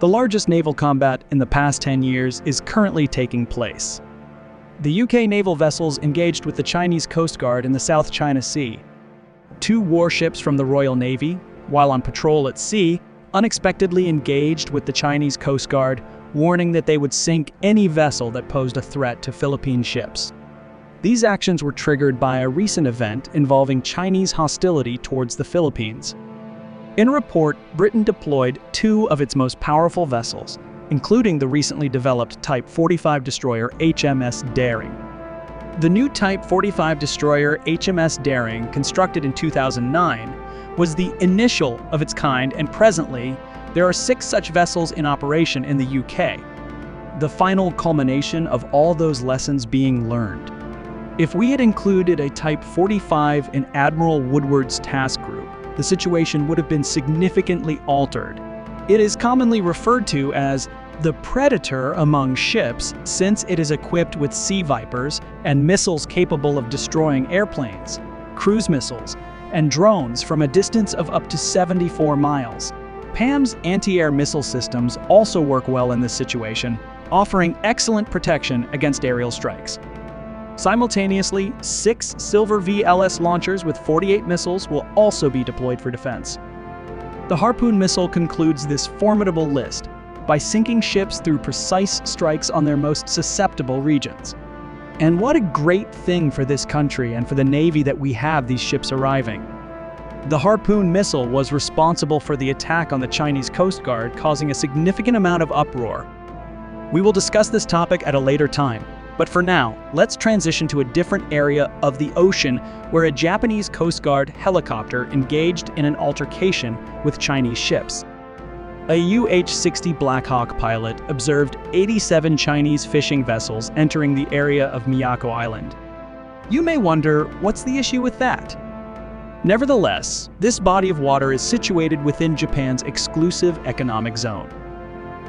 The largest naval combat in the past 10 years is currently taking place. The UK naval vessels engaged with the Chinese Coast Guard in the South China Sea. 2 warships from the Royal Navy, while on patrol at sea, unexpectedly engaged with the Chinese Coast Guard, warning that they would sink any vessel that posed a threat to Philippine ships. These actions were triggered by a recent event involving Chinese hostility towards the Philippines. In a report, Britain deployed 2 of its most powerful vessels, including the recently developed Type 45 destroyer HMS Daring. The new Type 45 destroyer HMS Daring, constructed in 2009, was the initial of its kind, and presently, there are 6 such vessels in operation in the UK, the final culmination of all those lessons being learned. If we had included a Type 45 in Admiral Woodward's task group, the situation would have been significantly altered. It is commonly referred to as the Predator among ships, since it is equipped with Sea Vipers and missiles capable of destroying airplanes, cruise missiles, and drones from a distance of up to 74 miles. PAM's anti-air missile systems also work well in this situation, offering excellent protection against aerial strikes. Simultaneously, 6 Silver VLS launchers with 48 missiles will also be deployed for defense. The Harpoon missile concludes this formidable list by sinking ships through precise strikes on their most susceptible regions. And what a great thing for this country and for the Navy that we have these ships arriving. The Harpoon missile was responsible for the attack on the Chinese Coast Guard, causing a significant amount of uproar. We will discuss this topic at a later time, but for now, let's transition to a different area of the ocean where a Japanese Coast Guard helicopter engaged in an altercation with Chinese ships. A UH-60 Black Hawk pilot observed 87 Chinese fishing vessels entering the area of Miyako Island. You may wonder, what's the issue with that? Nevertheless, this body of water is situated within Japan's exclusive economic zone.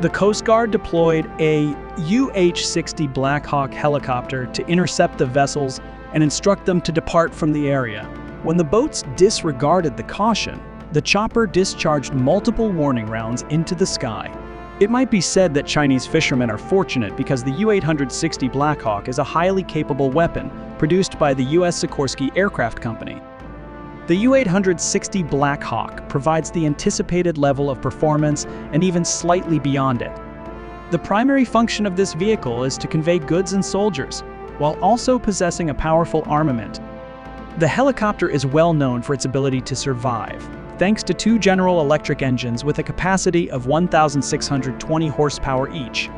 The Coast Guard deployed a UH-60 Black Hawk helicopter to intercept the vessels and instruct them to depart from the area. When the boats disregarded the caution, the chopper discharged multiple warning rounds into the sky. It might be said that Chinese fishermen are fortunate because the U-860 Black Hawk is a highly capable weapon produced by the U.S. Sikorsky Aircraft Company. The U-860 Black Hawk provides the anticipated level of performance and even slightly beyond it. The primary function of this vehicle is to convey goods and soldiers, while also possessing a powerful armament. The helicopter is well known for its ability to survive, thanks to 2 General Electric engines with a capacity of 1,620 horsepower each.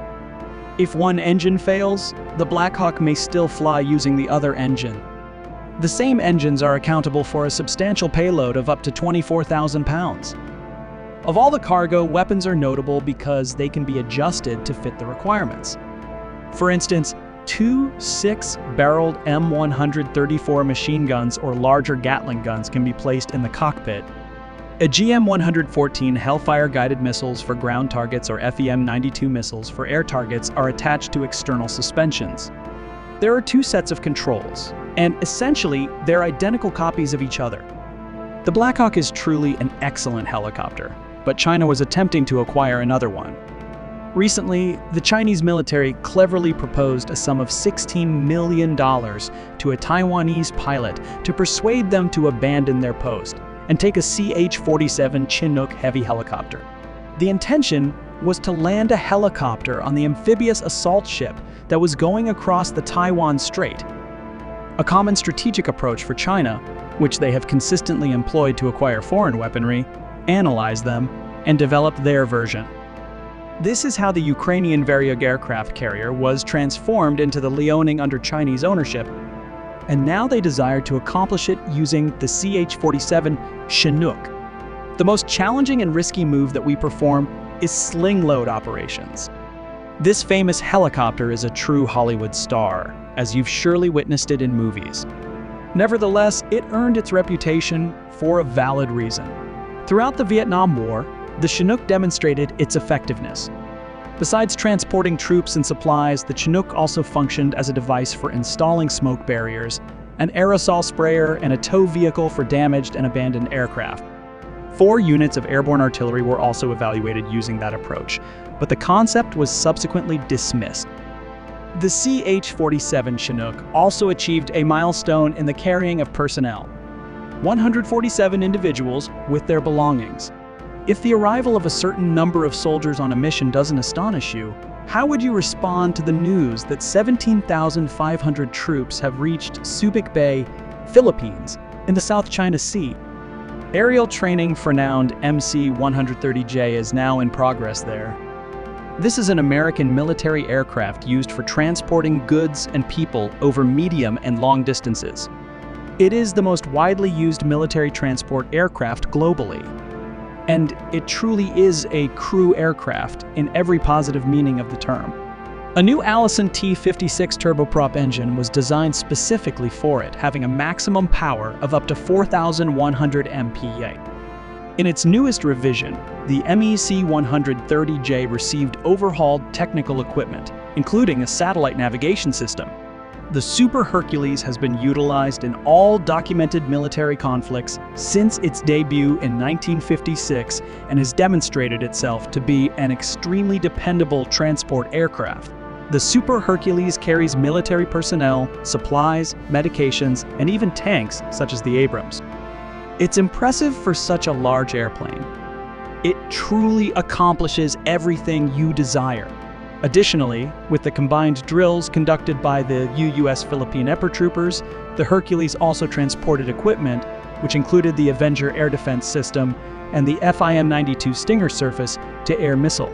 If one engine fails, the Black Hawk may still fly using the other engine. The same engines are accountable for a substantial payload of up to 24,000 pounds. Of all the cargo, weapons are notable because they can be adjusted to fit the requirements. For instance, 2 6-barreled M134 machine guns or larger Gatling guns can be placed in the cockpit. A GM-114 Hellfire-guided missiles for ground targets or FEM-92 missiles for air targets are attached to external suspensions. There are 2 sets of controls, and essentially, they're identical copies of each other. The Black Hawk is truly an excellent helicopter, but China was attempting to acquire another one. Recently, the Chinese military cleverly proposed a sum of $16 million to a Taiwanese pilot to persuade them to abandon their post and take a CH-47 Chinook heavy helicopter. The intention was to land a helicopter on the amphibious assault ship that was going across the Taiwan Strait, a common strategic approach for China, which they have consistently employed to acquire foreign weaponry, analyze them, and develop their version. This is how the Ukrainian Varyug aircraft carrier was transformed into the Liaoning under Chinese ownership, and now they desire to accomplish it using the CH-47 Chinook. The most challenging and risky move that we perform is sling load operations. This famous helicopter is a true Hollywood star, as you've surely witnessed it in movies. Nevertheless, it earned its reputation for a valid reason. Throughout the Vietnam War, the Chinook demonstrated its effectiveness. Besides transporting troops and supplies, the Chinook also functioned as a device for installing smoke barriers, an aerosol sprayer, and a tow vehicle for damaged and abandoned aircraft. 4 units of airborne artillery were also evaluated using that approach, but the concept was subsequently dismissed. The CH-47 Chinook also achieved a milestone in the carrying of personnel: 147 individuals with their belongings. If the arrival of a certain number of soldiers on a mission doesn't astonish you, how would you respond to the news that 17,500 troops have reached Subic Bay, Philippines, in the South China Sea? Aerial training for renowned MC-130J is now in progress there. This is an American military aircraft used for transporting goods and people over medium and long distances. It is the most widely used military transport aircraft globally. And it truly is a crew aircraft in every positive meaning of the term. A new Allison T-56 turboprop engine was designed specifically for it, having a maximum power of up to 4,100 mph. In its newest revision, the MEC-130J received overhauled technical equipment, including a satellite navigation system. The Super Hercules has been utilized in all documented military conflicts since its debut in 1956 and has demonstrated itself to be an extremely dependable transport aircraft. The Super Hercules carries military personnel, supplies, medications, and even tanks such as the Abrams. It's impressive for such a large airplane. It truly accomplishes everything you desire. Additionally, with the combined drills conducted by the U.S. Philippine Troopers, the Hercules also transported equipment, which included the Avenger air defense system and the FIM-92 Stinger surface-to-air missile.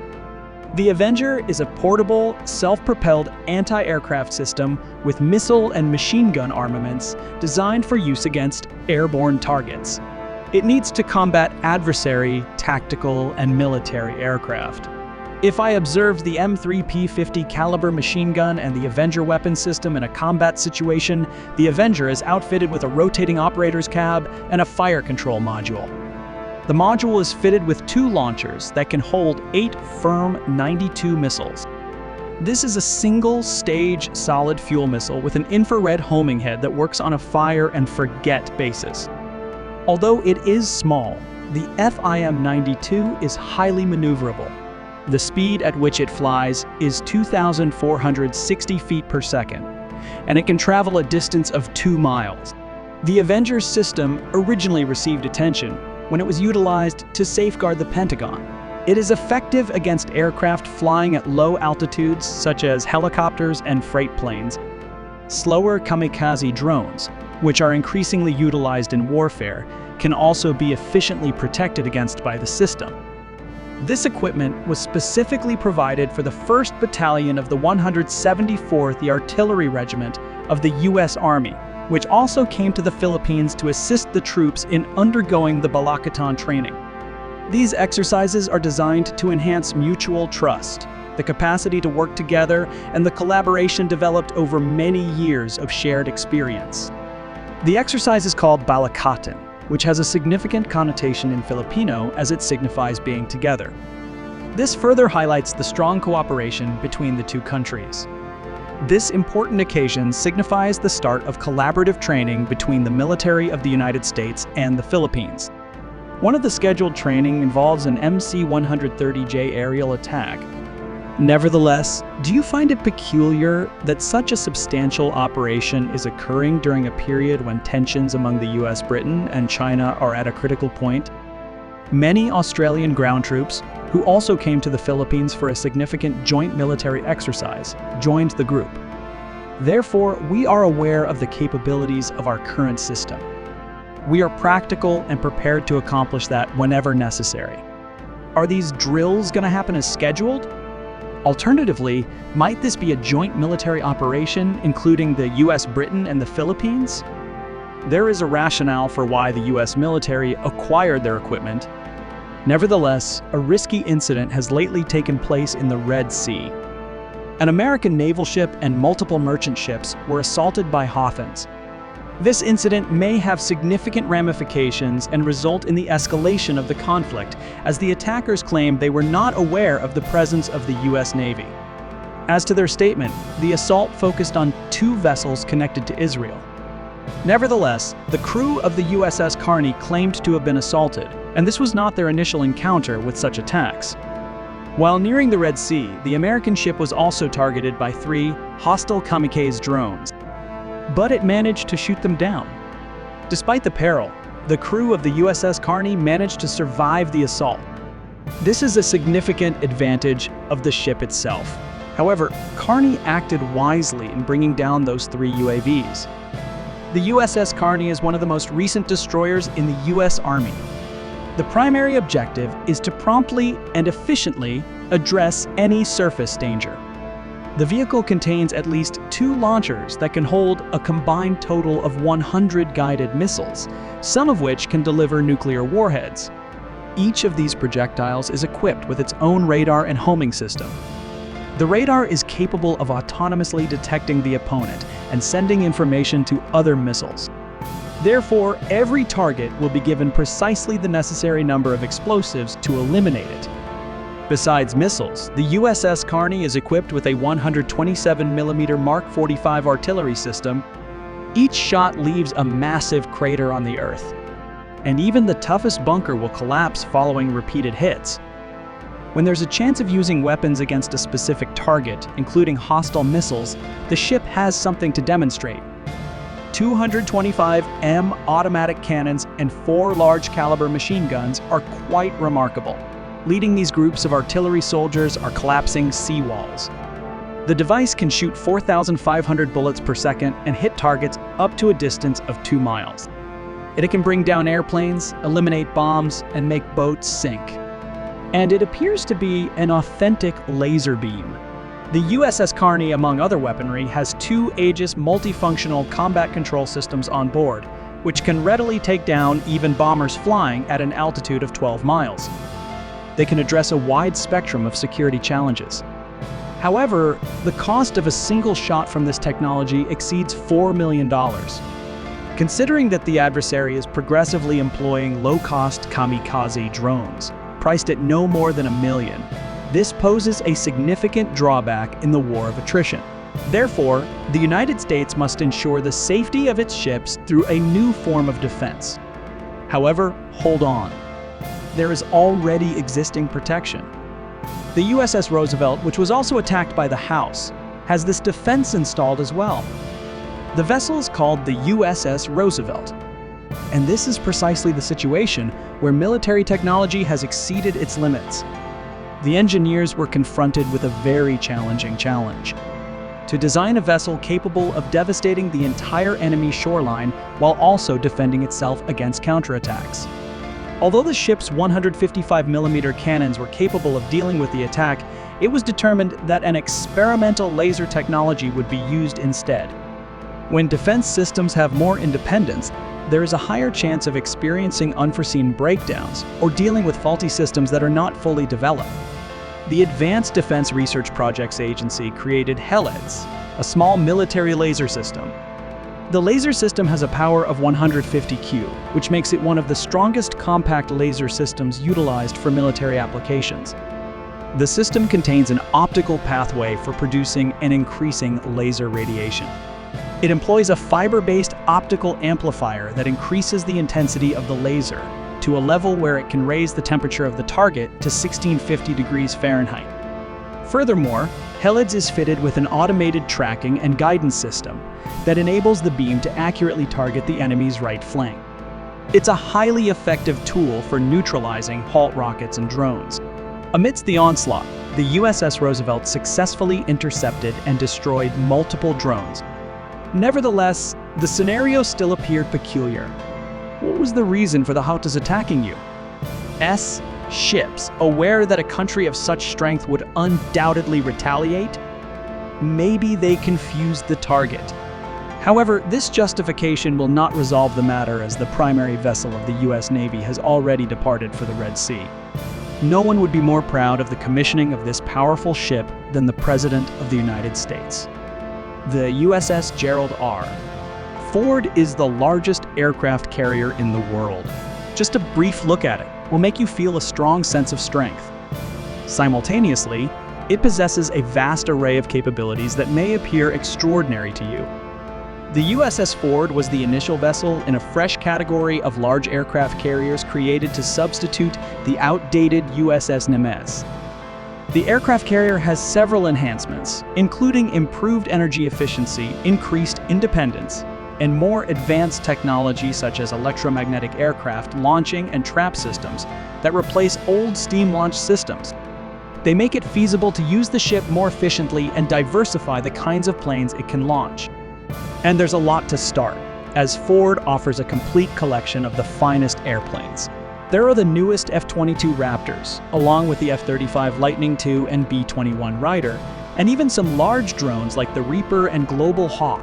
The Avenger is a portable, self-propelled anti-aircraft system with missile and machine gun armaments designed for use against airborne targets. It needs to combat adversary, tactical, and military aircraft. If I observed the M3P50 caliber machine gun and the Avenger weapon system in a combat situation, the Avenger is outfitted with a rotating operator's cab and a fire control module. The module is fitted with 2 launchers that can hold 8 firm 92 missiles. This is a single-stage solid fuel missile with an infrared homing head that works on a fire-and-forget basis. Although it is small, the FIM-92 is highly maneuverable. The speed at which it flies is 2,460 feet per second, and it can travel a distance of 2 miles. The Avenger system originally received attention when it was utilized to safeguard the Pentagon. It is effective against aircraft flying at low altitudes, such as helicopters and freight planes. Slower kamikaze drones, which are increasingly utilized in warfare, can also be efficiently protected against by the system. This equipment was specifically provided for the 1st Battalion of the 174th Artillery Regiment of the U.S. Army, which also came to the Philippines to assist the troops in undergoing the Balakatan training. These exercises are designed to enhance mutual trust, the capacity to work together, and the collaboration developed over many years of shared experience. The exercise is called Balakatan, which has a significant connotation in Filipino as it signifies being together. This further highlights the strong cooperation between the 2 countries. This important occasion signifies the start of collaborative training between the military of the United States and the Philippines. One of the scheduled training involves an MC-130J aerial attack. Nevertheless, do you find it peculiar that such a substantial operation is occurring during a period when tensions among the US, Britain, and China are at a critical point? Many Australian ground troops, who also came to the Philippines for a significant joint military exercise, joined the group. Therefore, we are aware of the capabilities of our current system. We are practical and prepared to accomplish that whenever necessary. Are these drills going to happen as scheduled? Alternatively, might this be a joint military operation including the US, Britain, and the Philippines? There is a rationale for why the US military acquired their equipment. Nevertheless, a risky incident has lately taken place in the Red Sea. An American naval ship and multiple merchant ships were assaulted by Houthis. This incident may have significant ramifications and result in the escalation of the conflict, as the attackers claim they were not aware of the presence of the US Navy. As to their statement, the assault focused on 2 vessels connected to Israel. Nevertheless, the crew of the USS Carney claimed to have been assaulted, And this was not their initial encounter with such attacks. While nearing the Red Sea, the American ship was also targeted by 3 hostile kamikaze drones, but it managed to shoot them down. Despite the peril, the crew of the USS Carney managed to survive the assault. This is a significant advantage of the ship itself. However, Carney acted wisely in bringing down those 3 UAVs. The USS Carney is one of the most recent destroyers in the US Army. The primary objective is to promptly and efficiently address any surface danger. The vehicle contains at least 2 launchers that can hold a combined total of 100 guided missiles, some of which can deliver nuclear warheads. Each of these projectiles is equipped with its own radar and homing system. The radar is capable of autonomously detecting the opponent and sending information to other missiles. Therefore, every target will be given precisely the necessary number of explosives to eliminate it. Besides missiles, the USS Carney is equipped with a 127mm Mark 45 artillery system. Each shot leaves a massive crater on the Earth, and even the toughest bunker will collapse following repeated hits. When there's a chance of using weapons against a specific target, including hostile missiles, the ship has something to demonstrate. 225mm automatic cannons and 4 large-caliber machine guns are quite remarkable. Leading these groups of artillery soldiers are collapsing seawalls. The device can shoot 4,500 bullets per second and hit targets up to a distance of 2 miles. It can bring down airplanes, eliminate bombs, and make boats sink. And it appears to be an authentic laser beam. The USS Carney, among other weaponry, has 2 Aegis multifunctional combat control systems on board, which can readily take down even bombers flying at an altitude of 12 miles. They can address a wide spectrum of security challenges. However, the cost of a single shot from this technology exceeds $4 million. Considering that the adversary is progressively employing low-cost kamikaze drones, priced at no more than $1 million, this poses a significant drawback in the war of attrition. Therefore, the United States must ensure the safety of its ships through a new form of defense. However, hold on. There is already existing protection. The USS Roosevelt, which was also attacked by the House, has this defense installed as well. The vessel is called the USS Roosevelt. And this is precisely the situation where military technology has exceeded its limits. The engineers were confronted with a very challenging challenge: to design a vessel capable of devastating the entire enemy shoreline while also defending itself against counterattacks. Although the ship's 155mm cannons were capable of dealing with the attack, it was determined that an experimental laser technology would be used instead. When defense systems have more independence, there is a higher chance of experiencing unforeseen breakdowns or dealing with faulty systems that are not fully developed. The Advanced Defense Research Projects Agency created HELEDS, a small military laser system. The laser system has a power of 150Q, which makes it one of the strongest compact laser systems utilized for military applications. The system contains an optical pathway for producing and increasing laser radiation. It employs a fiber-based optical amplifier that increases the intensity of the laser to a level where it can raise the temperature of the target to 1650 degrees Fahrenheit. Furthermore, HELEDS is fitted with an automated tracking and guidance system that enables the beam to accurately target the enemy's right flank. It's a highly effective tool for neutralizing halt rockets and drones. Amidst the onslaught, the USS Roosevelt successfully intercepted and destroyed multiple drones. Nevertheless, the scenario still appeared peculiar. What was the reason for the Houthis attacking you? Ships, aware that a country of such strength would undoubtedly retaliate? Maybe they confused the target. However, this justification will not resolve the matter, as the primary vessel of the US Navy has already departed for the Red Sea. No one would be more proud of the commissioning of this powerful ship than the President of the United States. The USS Gerald R. Ford is the largest aircraft carrier in the world. Just a brief look at it will make you feel a strong sense of strength. Simultaneously, it possesses a vast array of capabilities that may appear extraordinary to you. The USS Ford was the initial vessel in a fresh category of large aircraft carriers created to substitute the outdated USS Nimitz. The aircraft carrier has several enhancements, including improved energy efficiency, increased independence, and more advanced technology such as electromagnetic aircraft launching and trap systems that replace old steam launch systems. They make it feasible to use the ship more efficiently and diversify the kinds of planes it can launch. And there's a lot to start, as Ford offers a complete collection of the finest airplanes. There are the newest F-22 Raptors, along with the F-35 Lightning II and B-21 Raider, and even some large drones like the Reaper and Global Hawk.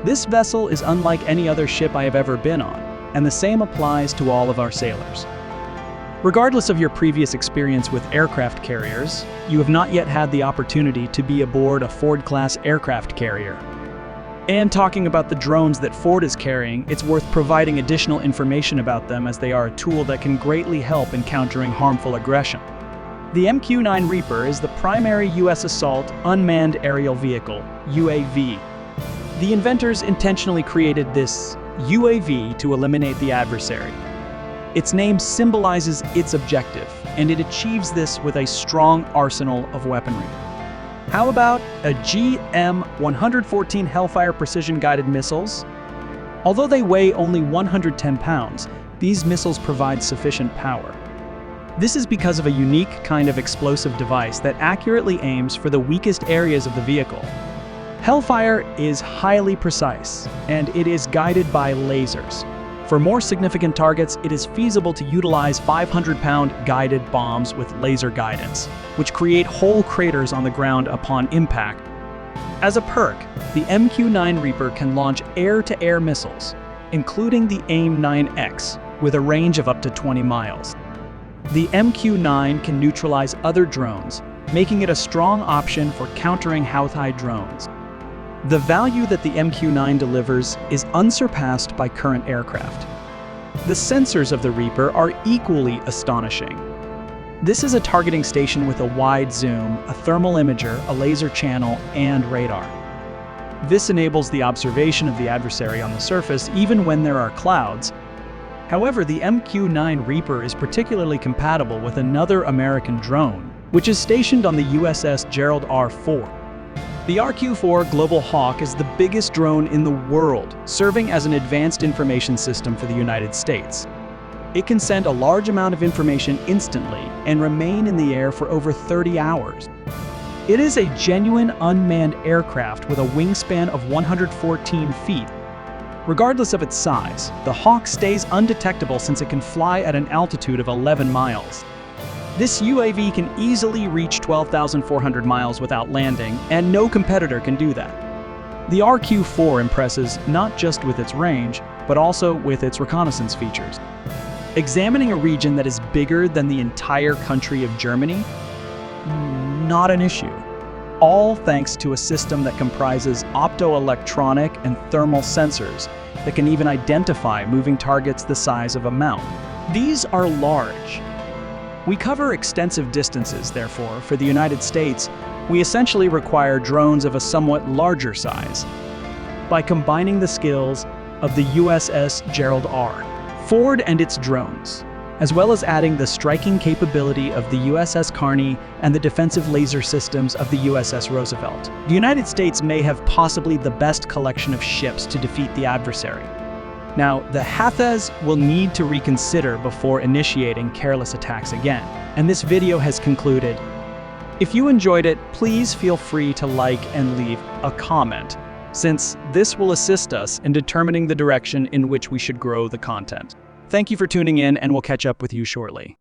This vessel is unlike any other ship I have ever been on, and the same applies to all of our sailors. Regardless of your previous experience with aircraft carriers, you have not yet had the opportunity to be aboard a Ford-class aircraft carrier. And talking about the drones that Ford is carrying, it's worth providing additional information about them as they are a tool that can greatly help in countering harmful aggression. The MQ-9 Reaper is the primary U.S. assault unmanned aerial vehicle, UAV. The inventors intentionally created this UAV to eliminate the adversary. Its name symbolizes its objective, and it achieves this with a strong arsenal of weaponry. How about a GM-114 Hellfire precision-guided missiles? Although they weigh only 110 pounds, these missiles provide sufficient power. This is because of a unique kind of explosive device that accurately aims for the weakest areas of the vehicle. Hellfire is highly precise, and it is guided by lasers. For more significant targets, it is feasible to utilize 500-pound guided bombs with laser guidance, which create whole craters on the ground upon impact. As a perk, the MQ-9 Reaper can launch air-to-air missiles, including the AIM-9X, with a range of up to 20 miles. The MQ-9 can neutralize other drones, making it a strong option for countering Houthi drones. The value that the MQ-9 delivers is unsurpassed by current aircraft. The sensors of the Reaper are equally astonishing. This is a targeting station with a wide zoom, a thermal imager, a laser channel, and radar. This enables the observation of the adversary on the surface even when there are clouds. However, the MQ-9 Reaper is particularly compatible with another American drone, which is stationed on the USS Gerald R. Ford. The RQ-4 Global Hawk is the biggest drone in the world, serving as an advanced information system for the United States. It can send a large amount of information instantly and remain in the air for over 30 hours. It is a genuine unmanned aircraft with a wingspan of 114 feet. Regardless of its size, the Hawk stays undetectable since it can fly at an altitude of 11 miles. This UAV can easily reach 12,400 miles without landing, and no competitor can do that. The RQ-4 impresses not just with its range, but also with its reconnaissance features. Examining a region that is bigger than the entire country of Germany? Not an issue. All thanks to a system that comprises optoelectronic and thermal sensors that can even identify moving targets the size of a mountain. These are large. We cover extensive distances, therefore, for the United States, we essentially require drones of a somewhat larger size. By combining the skills of the USS Gerald R. Ford and its drones, as well as adding the striking capability of the USS Carney and the defensive laser systems of the USS Roosevelt, the United States may have possibly the best collection of ships to defeat the adversary. Now, the Houthis will need to reconsider before initiating careless attacks again, and this video has concluded. If you enjoyed it, please feel free to like and leave a comment, since this will assist us in determining the direction in which we should grow the content. Thank you for tuning in, and we'll catch up with you shortly.